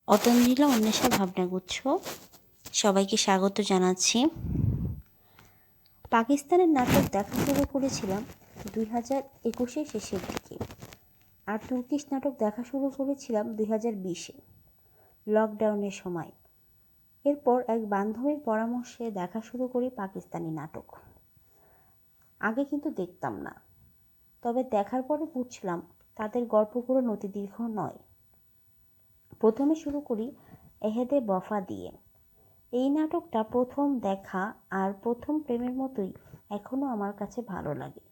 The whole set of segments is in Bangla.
অতন্দ্রিলা অন্বেষা ভাবনাগুচ্ছ সবাইকে স্বাগত জানাচ্ছি। পাকিস্তানের নাটক দেখা শুরু করেছিলাম 2021-এর শেষের দিকে, আর তুর্কিশ নাটক দেখা শুরু করেছিলাম 2020-এ লকডাউনের সময়। এরপর এক বান্ধবীর পরামর্শে দেখা শুরু করি পাকিস্তানি নাটক। আগে কিন্তু দেখতাম না, তবে দেখার পরে বুঝলাম তাদের গল্পগুলো নতিদীর্ঘ নয়। প্রথমে শুরু করি এহেদে বফা দিয়ে। এই নাটকটা প্রথম দেখা আর প্রথম প্রেমের মতোই এখনও আমার কাছে ভালো লাগে।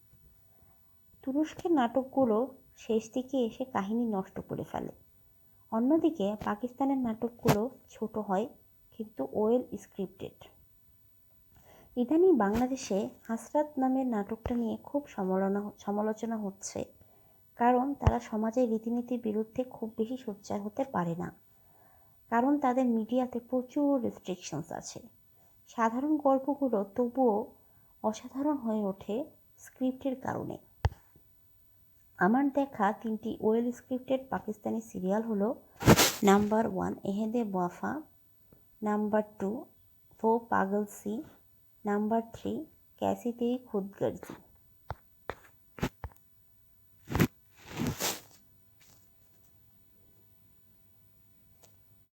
তুরস্কের নাটকগুলো শেষ দিকে এসে কাহিনী নষ্ট করে ফেলে, অন্যদিকে পাকিস্তানের নাটকগুলো ছোট হয় কিন্তু ওয়েল স্ক্রিপ্টেড। ইদানিং বাংলাদেশে হাসরাত নামের নাটকটা নিয়ে খুব সমালোচনা হচ্ছে, কারণ তারা সমাজের রীতিনীতির বিরুদ্ধে খুব বেশি সোচ্চার হতে পারে না, কারণ তাদের মিডিয়াতে প্রচুর রেস্ট্রিকশনস আছে। সাধারণ গল্পগুলো তবুও অসাধারণ হয়ে ওঠে স্ক্রিপ্টের কারণে। আমার দেখা 3টি ওয়েল স্ক্রিপ্টেড পাকিস্তানি সিরিয়াল হলো নাম্বার 1 এহেদে ওয়াফা, নাম্বার 2 वो पागल सी, নাম্বার 3 कैसी तेरी खुदगर्जी।